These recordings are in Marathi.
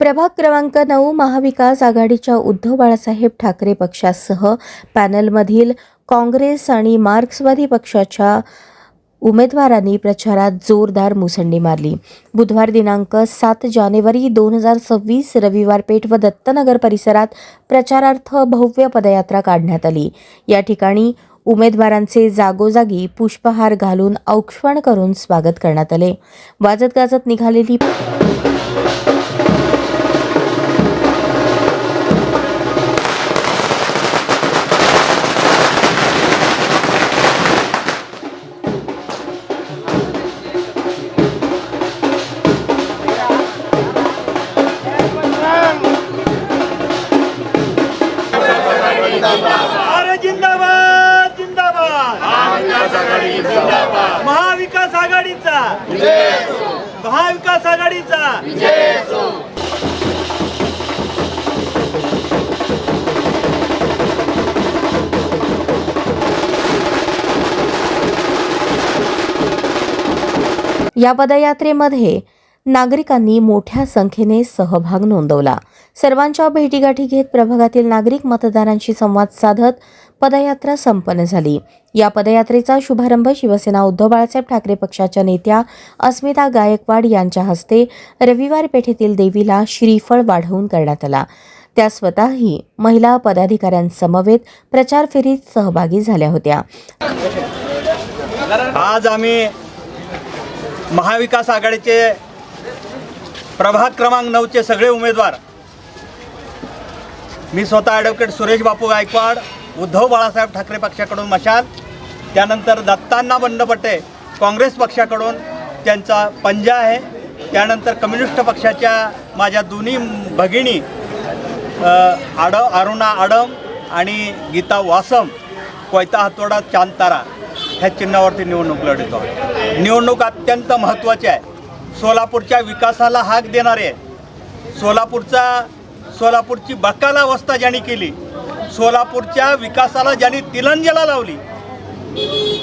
प्रभाग क्रमांक 9 महाविकास आघाडीच्या उद्धव बाळासाहेब ठाकरे पक्षासह पॅनलमधील काँग्रेस आणि मार्क्सवादी पक्षाच्या उमेदवारांनी प्रचारात जोरदार मुसंडी मारली। बुधवार दिनांक 7 जानेवारी 2026 रविवार पेठ व दत्तनगर परिसरात प्रचारार्थ भव्य पदयात्रा काढण्यात आली। या ठिकाणी उमेदवारांचे जागोजागी पुष्पहार घालून औक्षण करून स्वागत करण्यात आले। वाजत गाजत निघालेली अरे जिंदाबाद जिंदाबाद महाविकास आघाडीचा महाविकास आघाडीचा या पदयात्रेमध्ये नागरिकांनी मोठ्या संख्येने सहभाग नोंदवला। सर्वांच्या भेटीगाठी घेत प्रभागातील नागरिक मतदारांशी संवाद साधत पदयात्रा संपन्न झाली। या पदयात्रेचा शुभारंभ शिवसेना उद्धव बाळासाहेब ठाकरे पक्षाच्या नेत्या अस्मिता गायकवाड यांच्या हस्ते रविवार पेठेतील देवीला श्रीफळ वाढवून करण्यात आला। त्या स्वतःही महिला पदाधिकाऱ्यांसमवेत प्रचार फेरीत सहभागी झाल्या होत्या। आज आम्ही महाविकास आघाडीचे प्रभाग क्रमांक 9चे सगळे उमेदवार, मी स्वतः ॲडव्होकेट सुरेश बापू गायकवाड, उद्धव बाळासाहेब ठाकरे पक्षाकडून मशाल, त्यानंतर दत्तांना बंडपट्टे काँग्रेस पक्षाकडून त्यांचा पंजा आहे, त्यानंतर कम्युनिस्ट पक्षाच्या माझ्या दोन्ही भगिनी अरुणा आडम आणि गीता वासम, कोयता हातोडा चांदतारा ह्या चिन्हावरती निवडणूक लढवतो। निवडणूक अत्यंत महत्त्वाची आहे। सोलापूरच्या विकासाला हाक देणारे आहे। सोलापूरची बकाल अवस्था ज्यांनी केली, सोलापूरच्या विकासाला ज्यांनी तिलांजला लावली,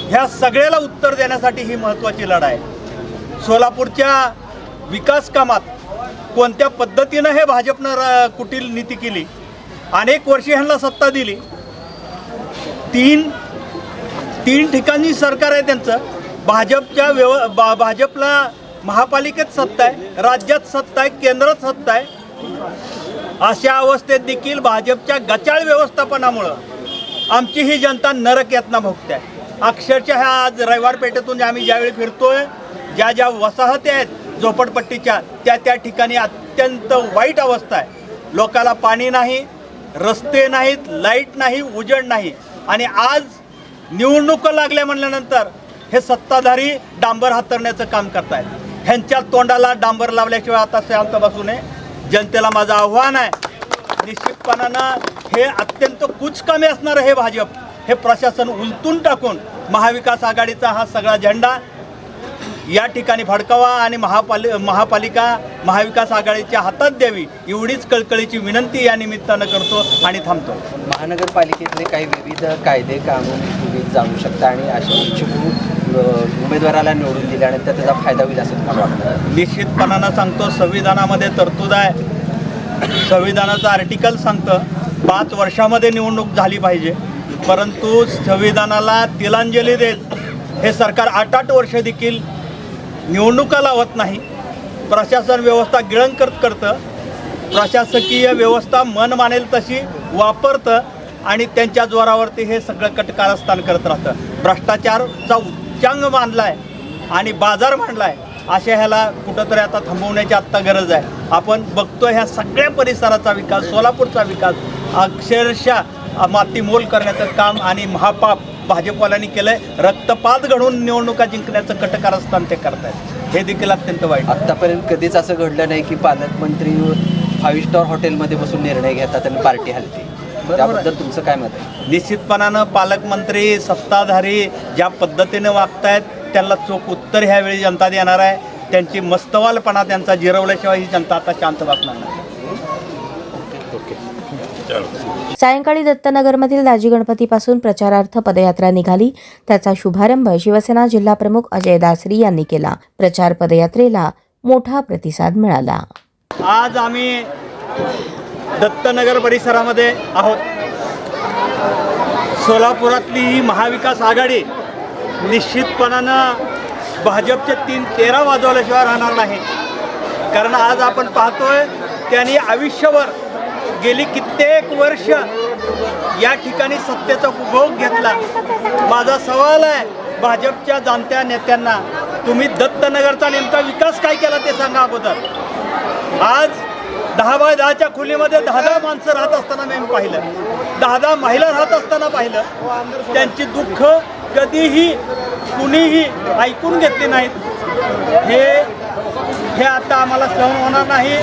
ह्या सगळ्याला उत्तर देण्यासाठी ही महत्त्वाची लढाई आहे। सोलापूरच्या विकास कामात कोणत्या पद्धतीनं हे भाजपनं कुटील नीती केली, अनेक वर्षे ह्यांना सत्ता दिली, तीन ठिकाणी सरकार आहे त्यांचं। भाजपला महापालिकेत सत्ता आहे, राज्यात सत्ता आहे, केंद्रात सत्ता आहे। अशा अवस्थेत देखील भाजपच्या गचाळ व्यवस्थापनामुळं आमची ही जनता नरक यातना भोगते आहे। अक्षरशः आज रविवार पेठेतून आम्ही ज्यावेळी फिरतोय, ज्या वसाहती आहेत झोपडपट्टीच्या, त्या ठिकाणी अत्यंत वाईट अवस्था आहे। लोकाला पाणी नाही, रस्ते नाहीत, लाईट नाही, उजेड नाही। आणि आज निवडणुका लागल्या म्हणल्यानंतर हे सत्ताधारी डांबर हातरण्याचं काम करतायत। ह्यांच्या तोंडाला डांबर लावल्याशिवाय आता शांत बसू नये। जनतेला माझं आव्हान आहे, निश्चितपणानं हे अत्यंत कुचकामी असणारं हे भाजप, हे प्रशासन उलटून टाकून महाविकास आघाडीचा हा सगळा झेंडा या ठिकाणी फडकावा आणि महापालिका महाविकास आघाडीच्या हातात द्यावी, एवढीच कळकळीची विनंती या निमित्तानं करतो आणि थांबतो। महानगरपालिकेतले काही विविध कायदे कानून तुम्ही जाणू शकता आणि अशा इच्छुक उमेदवाराला निवडून दिल्यानंतर त्याचा फायदा होईल असं मला वाटतं। निश्चितपणानं सांगतो, संविधानामध्ये तरतूद आहे, संविधानाचं आर्टिकल सांगतं 5 वर्षामध्ये निवडणूक झाली पाहिजे, परंतु संविधानाला तिलांजली देत हे सरकार 8-8 वर्ष देखील निवडणुका लावत नाही। प्रशासन व्यवस्था गिळंकृत करतं, प्रशासकीय व्यवस्था मन मानेल तशी वापरतं आणि त्यांच्या जोरावरती हे सगळं कटकारस्थान करत राहतं। भ्रष्टाचारचा उच्चांग मानला आहे आणि बाजार मांडला आहे। अशा ह्याला कुठंतरी आता थांबवण्याची आत्ता गरज आहे। आपण बघतो ह्या सगळ्या परिसराचा विकास, सोलापूरचा विकास अक्षरशः मातीमोल करण्याचं काम आणि महापाप भाजपवाल्यांनी केलंय। रक्तपात घडून निवडणुका जिंकण्याचं कटकारस्थान ते करतायत, हे देखील अत्यंत वाईट। आत्तापर्यंत कधीच असं घडलं नाही की पालकमंत्री 5 स्टार हॉटेलमध्ये बसून निर्णय घेतात आणि पार्टी हलते, त्याबद्दल तुमचं काय मत आहे? निश्चितपणानं पालकमंत्री सत्ताधारी ज्या पद्धतीने वागतायत त्यांना चोख उत्तर ह्यावेळी जनता देणार आहे। त्यांची मस्तवालपणा त्यांचा जिरवल्याशिवाय ही जनता आता शांत बसणार नाही। सायंकाळी दत्तनगरमधील दाजी गणपतीपासून प्रचारार्थ पदयात्रा निघाली। त्याचा शुभारंभ शिवसेना जिल्हाप्रमुख अजय दासरी यांनी केला। प्रचार पदयात्रेला मोठा प्रतिसाद मिळाला। आज आम्ही दत्तनगर परिसरामध्ये आहोत. सोलापुरातली ही महाविकास आघाडी निश्चितपणानं भाजपचे 13 वाजवल्याशिवाय राहणार नाही. कारण आज आपण पाहतोय त्यांनी आयुष्यभर गेली कित्येक वर्ष या ठिकाणी सत्तेचा उपभोग घेतला. माझा सवाल आहे भाजपच्या जाणत्या नेत्यांना, तुम्ही दत्तनगरचा नेमका विकास काय केला ते सांगा अगोदर. आज 10 बाय 10च्या खोलीमध्ये 10 माणसं राहत असताना मी पाहिलं, 10 महिला राहत असताना पाहिलं. त्यांची दुःख कधीही कुणीही ऐकून घेतली नाहीत. हे आता आम्हाला सहन होणार नाही.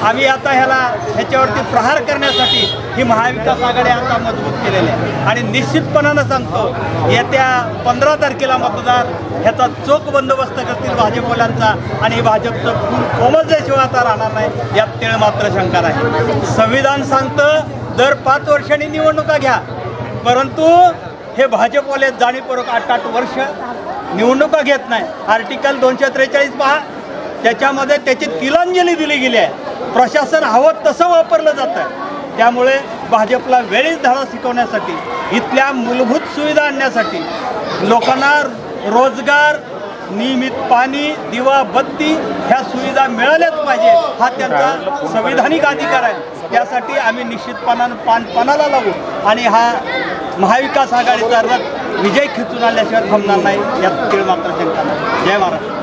आम्ही आता ह्याच्यावरती प्रहार करण्यासाठी ही महाविकास आघाडी आता मजबूत केलेली आहे. आणि निश्चितपणानं सांगतो येत्या 15 तारखेला मतदार ह्याचा चोख बंदोबस्त करतील भाजपवाल्यांचा. आणि भाजपचं फूल कोमजल्याशिवाय आता राहणार नाही यात तेळ मात्र शंका नाही. संविधान सांगतं दर 5 वर्षांनी निवडणुका घ्या, परंतु हे भाजपवाले जाणीवपूर्वक 8-8 वर्ष निवडणुका घेत नाही. आर्टिकल 243 पहा, त्याच्यामध्ये त्याची तिलांजली दिली गेली आहे. प्रशासन हवं तसं वापरलं जातं आहे. त्यामुळे भाजपला वेळीच धडा शिकवण्यासाठी, इथल्या मूलभूत सुविधा आणण्यासाठी, लोकांना रोजगार, नियमित पाणी, दिवा बत्ती ह्या सुविधा मिळाल्याच पाहिजे हा त्यांचा संविधानिक अधिकार आहे. त्यासाठी आम्ही निश्चितपणानं पानाला लागू आणि हा महाविकास आघाडीचा रथ विजय खिचून आल्याशिवाय थांबणार नाही यात तीळ मात्र शंका नाही. जय महाराष्ट्र.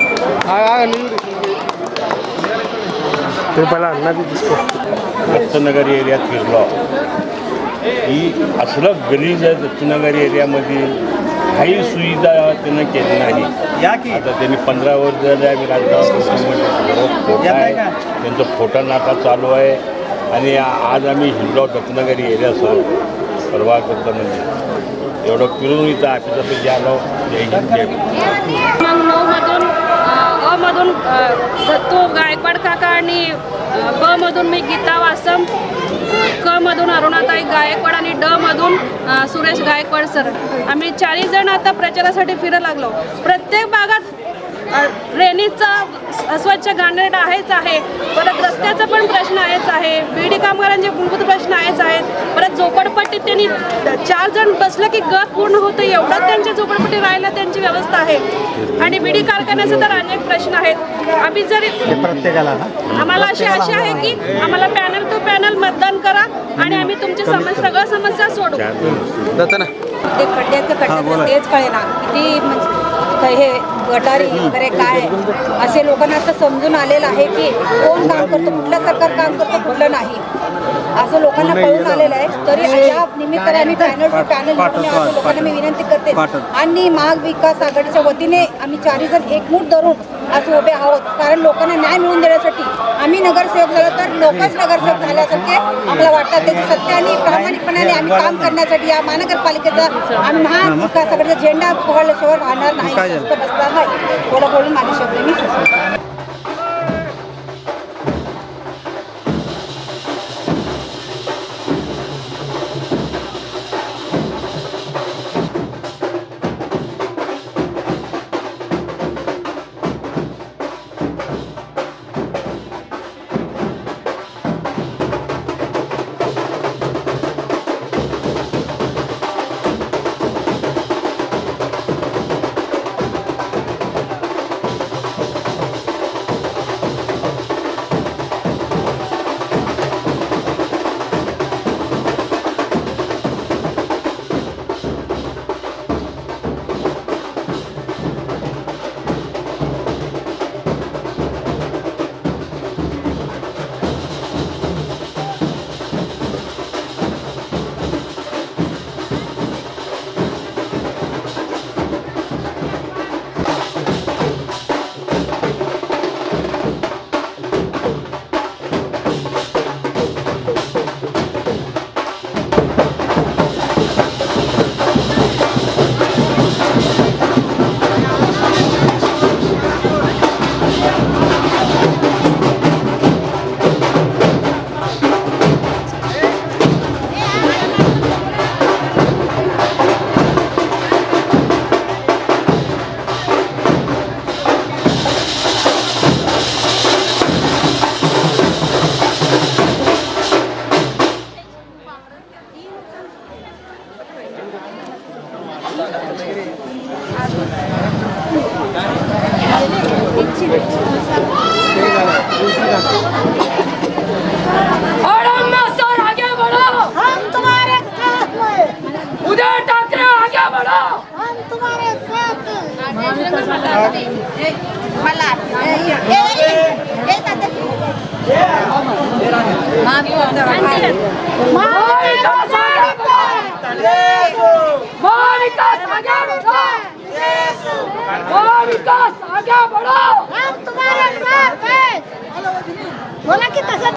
दत्तनगर एरियात फिरलो. ही असलं गरीब आहे दत्तनगर एरियामध्ये, काही सुविधा त्यानं केली नाही. या की आता त्यांनी 15 वर्ष झाले आम्ही राजकारणात फोटा आहे, त्यांचा फोटा नाका चालू आहे. आणि आज आम्ही हिंडलो दत्तनगर एरियासह परवा करता म्हणजे एवढं फिरून इथं ऑफिसात आलो. मग 9मधून अमधून दत्तू गायकवाड काका आणि ब मधून मी गीता वासम, क मधून अरुणाताई गायकवाड आणि ड मधून सुरेश गायकवाड सर. आम्ही 4 जण आता प्रचारासाठी फिरायला लागलो. प्रत्येक भागात ड्रेनेजचा स्वच्छ घाणेरडा आहेच आहे, परत रस्त्याचा पण प्रश्न आहेच आहे, बीडी कामगारांचे मूलभूत प्रश्न आहेच आहेत. परत झोपडपट्टीत त्यांनी 4 जण बसलं की गट पूर्ण होतं एवढं त्यांच्या झोपडपट्टी राहायला त्यांची व्यवस्था आहे. आणि बीडी कारखान्याचे तर अनेक प्रश्न आहेत. आम्ही जरी प्रत्येकाला आम्हाला अशी आशा आहे की आम्हाला पॅनल टू पॅनल मतदान करा आणि आम्ही तुमची सगळ्या समस्या सोडू. ते खड्ड्याचं खड्ड्याचं तेच कळेना किती म्हणजे हे गटारी वगैरे काय असे लोकांना आता समजून आलेलं आहे की कोण काम करतो, कुठलं सरकार काम करतो, कुठलं नाही असं लोकांना कळून आलेलं आहे. तरी या निमित्ताने आम्ही पॅनल टू पॅनल लोकांना मी विनंती करते. आणि महाविकास आघाडीच्या वतीने आम्ही 4 जण एकमूट धरून आज उभे आहोत. कारण लोकांना न्याय मिळवून देण्यासाठी आम्ही नगरसेवक झालो तर लोकच नगरसेवक झाल्यासारखे आम्हाला वाटतात. त्याची सत्य आणि प्रामाणिकपणाने आम्ही काम करण्यासाठी या महानगरपालिकेचा आम्ही महाविकास आघाडीचा झेंडा पकडल्याशिवाय राहणार नाही, बसणार नाही. थोडं बोलून माझे शब्द मी सुचवतो. बोला की तसं